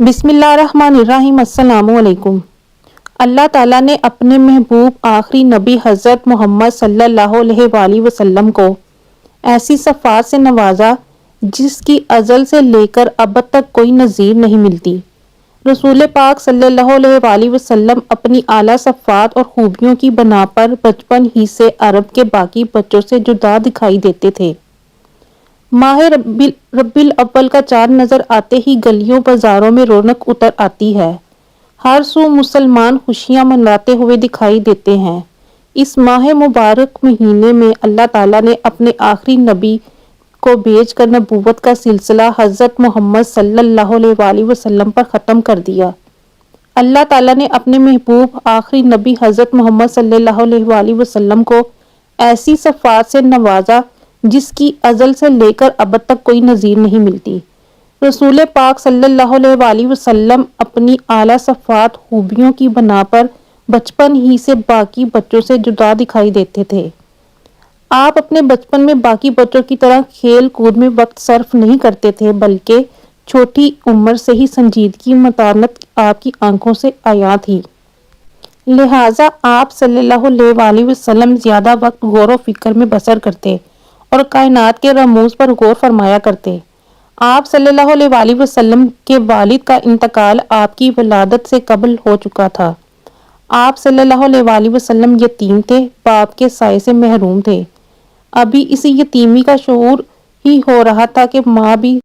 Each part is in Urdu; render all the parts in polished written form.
بسم اللہ الرحمن الرحیم۔ السلام علیکم۔ اللہ تعالیٰ نے اپنے محبوب آخری نبی حضرت محمد صلی اللہ علیہ وآلہ وسلم کو ایسی صفات سے نوازا جس کی ازل سے لے کر اب تک کوئی نظیر نہیں ملتی۔ رسول پاک صلی اللہ علیہ وآلہ وسلم اپنی اعلیٰ صفات اور خوبیوں کی بنا پر بچپن ہی سے عرب کے باقی بچوں سے جدا دکھائی دیتے تھے۔ ماہ ربیع الاول کا چاند نظر آتے ہی گلیوں بازاروں میں رونق اتر آتی ہے۔ ہر سو مسلمان خوشیاں مناتے ہوئے دکھائی دیتے ہیں۔ اس ماہ مبارک مہینے میں اللہ تعالیٰ نے اپنے آخری نبی کو بھیج کر نبوت کا سلسلہ حضرت محمد صلی اللہ علیہ وآلہ وسلم پر ختم کر دیا۔ اللہ تعالیٰ نے اپنے محبوب آخری نبی حضرت محمد صلی اللہ علیہ وآلہ وسلم کو ایسی صفات سے نوازا جس کی ازل سے لے کر اب تک کوئی نظیر نہیں ملتی۔ رسول پاک صلی اللہ علیہ وآلہ وسلم اپنی اعلیٰ صفات خوبیوں کی بنا پر بچپن ہی سے باقی بچوں سے جدا دکھائی دیتے تھے۔ آپ اپنے بچپن میں باقی بچوں کی طرح کھیل کود میں وقت صرف نہیں کرتے تھے، بلکہ چھوٹی عمر سے ہی سنجیدگی متانت آپ کی آنکھوں سے عیاں تھی۔ لہٰذا آپ صلی اللہ علیہ وآلہ وسلم زیادہ وقت غور و فکر میں بسر کرتے اور کائنات کے رموز پر غور فرمایا کرتے۔ آپ صلی اللہ علیہ وآلہ وسلم کے والد کا انتقال آپ کی ولادت سے قبل ہو چکا تھا۔ آپ صلی اللہ علیہ وآلہ وسلم یتیم تھے، باپ کے سائے سے محروم تھے۔ ابھی اسی یتیمی کا شعور ہی ہو رہا تھا کہ ماں بھی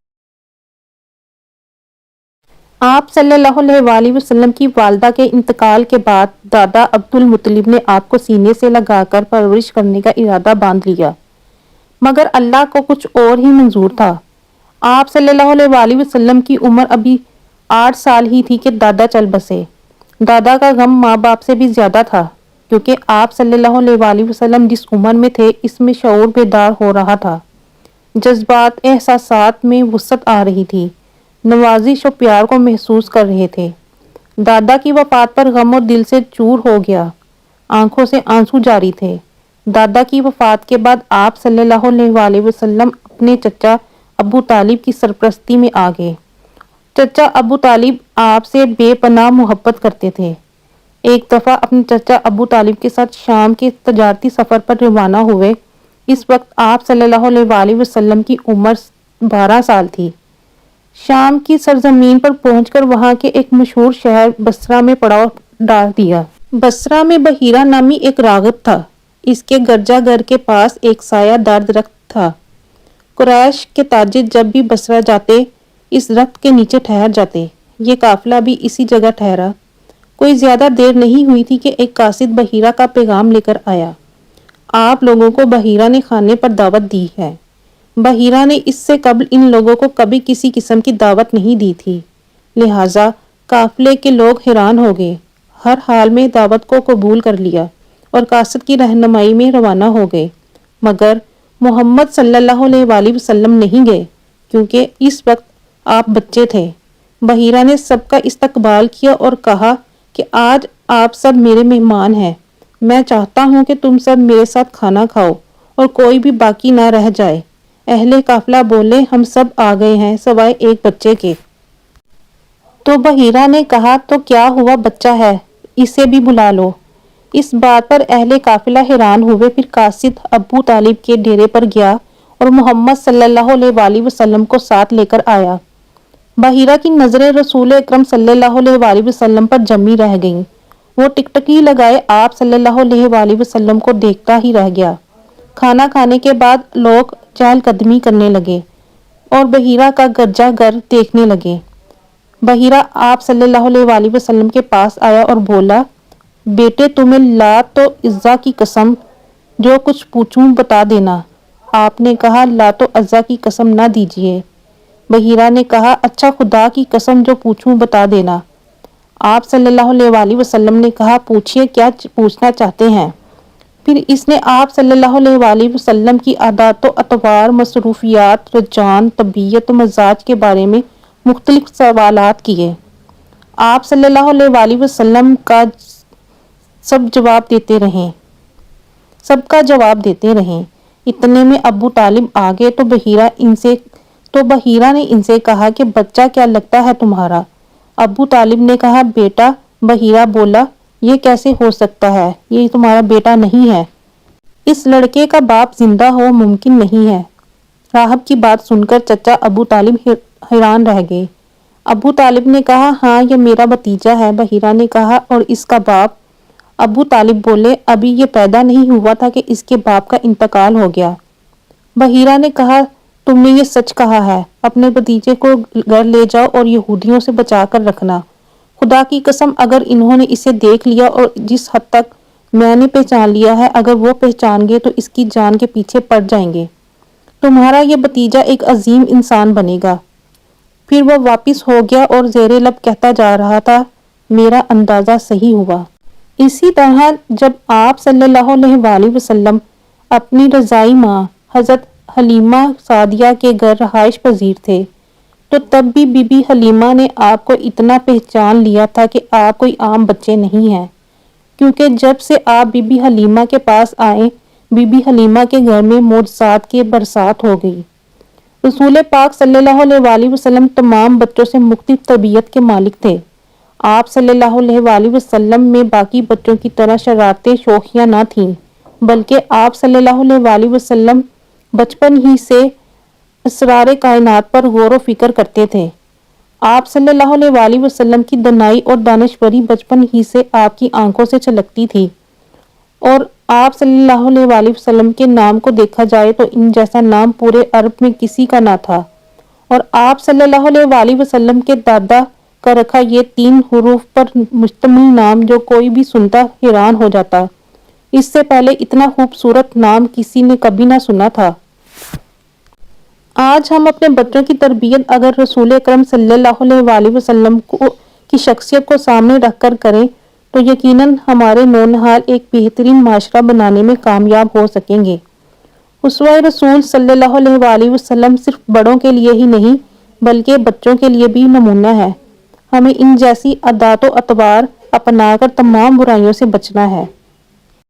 آپ صلی اللہ علیہ وآلہ وسلم کی والدہ کے انتقال کے بعد دادا عبد المطلب نے آپ کو سینے سے لگا کر پرورش کرنے کا ارادہ باندھ لیا، مگر اللہ کو کچھ اور ہی منظور تھا۔ آپ صلی اللہ علیہ وآلہ وسلم کی عمر ابھی 8 سال ہی تھی کہ دادا چل بسے۔ دادا کا غم ماں باپ سے بھی زیادہ تھا، کیونکہ آپ صلی اللہ علیہ وآلہ وسلم جس عمر میں تھے اس میں شعور بیدار ہو رہا تھا، جذبات احساسات میں وسعت آ رہی تھی، نوازش و پیار کو محسوس کر رہے تھے۔ دادا کی وفات پر غم اور دل سے چور ہو گیا، آنکھوں سے آنسو جاری تھے۔ دادا کی وفات کے بعد آپ صلی اللہ علیہ وآلہ وسلم اپنے چچا ابو طالب کی سرپرستی میں آ گئے۔ چچا ابو طالب آپ سے بے پناہ محبت کرتے تھے۔ ایک دفعہ اپنے چچا ابو طالب کے ساتھ شام کے تجارتی سفر پر روانہ ہوئے۔ اس وقت آپ صلی اللہ علیہ وآلہ وسلم کی عمر 12 سال تھی۔ شام کی سرزمین پر پہنچ کر وہاں کے ایک مشہور شہر بصرہ میں پڑاؤ ڈال دیا۔ بصرہ میں بحیرہ نامی ایک راغب تھا۔ اس کے گرجا گھر کے پاس ایک سایہ دار درخت تھا۔ قریش کے تاجر جب بھی بصرہ جاتے اس درخت کے نیچے ٹھہر جاتے۔ یہ قافلہ بھی اسی جگہ ٹھہرا۔ کوئی زیادہ دیر نہیں ہوئی تھی کہ ایک قاصد بحیرہ کا پیغام لے کر آیا۔ آپ لوگوں کو بحیرہ نے کھانے پر دعوت دی ہے۔ بحیرہ نے اس سے قبل ان لوگوں کو کبھی کسی قسم کی دعوت نہیں دی تھی، لہٰذا قافلے کے لوگ حیران ہو گئے۔ ہر حال میں دعوت کو قبول کر لیا اور قاصد کی رہنمائی میں روانہ ہو گئے، مگر محمد صلی اللہ علیہ وآلہ وسلم نہیں گئے، کیونکہ اس وقت آپ بچے تھے۔ بحیرہ نے سب کا استقبال کیا اور کہا کہ آج آپ سب میرے مہمان ہیں، میں چاہتا ہوں کہ تم سب میرے ساتھ کھانا کھاؤ اور کوئی بھی باقی نہ رہ جائے۔ اہل قافلہ بولے، ہم سب آ گئے ہیں سوائے ایک بچے کے۔ تو بحیرہ نے کہا، تو کیا ہوا، بچہ ہے، اسے بھی بلا لو۔ اس بات پر اہل قافلہ حیران ہوئے۔ پھر قاصد ابو طالب کے ڈیرے پر گیا اور محمد صلی اللہ علیہ وآلہ وسلم کو ساتھ لے کر آیا۔ بحیرہ کی نظریں رسول اکرم صلی اللہ علیہ وآلہ وسلم پر جمی رہ گئیں۔ وہ ٹکٹکی لگائے آپ صلی اللہ علیہ وآلہ وسلم کو دیکھتا ہی رہ گیا۔ کھانا کھانے کے بعد لوگ چہل قدمی کرنے لگے اور بحیرہ کا گرجا گھر دیکھنے لگے۔ بحیرہ آپ صلی اللہ علیہ وآلہ وسلم کے پاس آیا اور بولا، بیٹے تمہیں لات و عزا کی قسم جو کچھ پوچھوں بتا دینا۔ آپ نے کہا، لات و عزا کی قسم نہ دیجیے۔ بحیرہ نے کہا، اچھا خدا کی قسم جو پوچھوں بتا دینا۔ آپ صلی اللہ علیہ وآلہ وسلم نے کہا، پوچھئے کیا پوچھنا چاہتے ہیں۔ پھر اس نے آپ صلی اللہ علیہ وآلہ وسلم کی عادات و اطوار، مصروفیات، رجحان، طبیعت و مزاج کے بارے میں مختلف سوالات کیے۔ آپ صلی اللہ علیہ وآلہ وسلم کا سب کا جواب دیتے رہیں۔ اتنے میں ابو طالب آ گئے تو بحیرہ نے ان سے کہا کہ بچہ کیا لگتا ہے تمہارا؟ ابو طالب نے کہا، بیٹا بحیرہ بولا، یہ کیسے ہو سکتا ہے؟ یہ تمہارا بیٹا نہیں ہے، اس لڑکے کا باپ زندہ ہو ممکن نہیں ہے۔ راہب کی بات سن کر چچا ابو طالب حیران رہ گئے۔ ابو طالب نے کہا، ہاں یہ میرا بھتیجا ہے۔ بحیرہ نے کہا، اور اس کا باپ؟ ابو طالب بولے، ابھی یہ پیدا نہیں ہوا تھا کہ اس کے باپ کا انتقال ہو گیا۔ بحیرہ نے کہا، تم نے یہ سچ کہا ہے، اپنے بھتیجے کو گھر لے جاؤ اور یہودیوں سے بچا کر رکھنا۔ خدا کی قسم اگر انہوں نے اسے دیکھ لیا اور جس حد تک میں نے پہچان لیا ہے، اگر وہ پہچان گئے تو اس کی جان کے پیچھے پڑ جائیں گے۔ تمہارا یہ بھتیجا ایک عظیم انسان بنے گا۔ پھر وہ واپس ہو گیا اور زیر لب کہتا جا رہا تھا، میرا اندازہ صحیح ہوا۔ اسی طرح جب آپ صلی اللہ علیہ وآلہ وسلم اپنی رضائی ماں حضرت حلیمہ سعدیہ کے گھر رہائش پذیر تھے تو تب بھی بی بی حلیمہ نے آپ کو اتنا پہچان لیا تھا کہ آپ کوئی عام بچے نہیں ہیں، کیونکہ جب سے آپ بی بی حلیمہ کے پاس آئے، بی بی حلیمہ کے گھر میں معجزات کی برسات ہو گئی۔ رسول پاک صلی اللہ علیہ وآلہ وسلم تمام بچوں سے مختلف طبیعت کے مالک تھے۔ آپ صلی اللہ علیہ وآلہ وسلم میں باقی بچوں کی طرح شرارتیں شوخیاں نہ تھیں، بلکہ آپ صلی اللہ علیہ وآلہ وسلم بچپن ہی سے اسرار کائنات پر غور و فکر کرتے تھے۔ آپ صلی اللہ علیہ وآلہ وسلم کی دانائی اور دانشوری بچپن ہی سے آپ کی آنکھوں سے چھلکتی تھی، اور آپ صلی اللہ علیہ وآلہ وسلم کے نام کو دیکھا جائے تو ان جیسا نام پورے عرب میں کسی کا نہ تھا، اور آپ صلی اللہ علیہ وآلہ وسلم کے دادا کا رکھا یہ 3 حروف پر مشتمل نام جو کوئی بھی سنتا حیران ہو جاتا، اس سے پہلے اتنا خوبصورت نام کسی نے کبھی نہ سنا تھا۔ آج ہم اپنے بچوں کی تربیت اگر رسول اکرم صلی اللہ علیہ وآلہ وسلم کی شخصیت کو سامنے رکھ کر کریں تو یقیناً ہمارے نونہال ایک بہترین معاشرہ بنانے میں کامیاب ہو سکیں گے۔ اسوہ رسول صلی اللہ علیہ وآلہ وسلم صرف بڑوں کے لیے ہی نہیں بلکہ بچوں کے لیے بھی نمونہ ہے۔ ہمیں ان جیسی عادات و اطوار اپنا کر تمام برائیوں سے بچنا ہے۔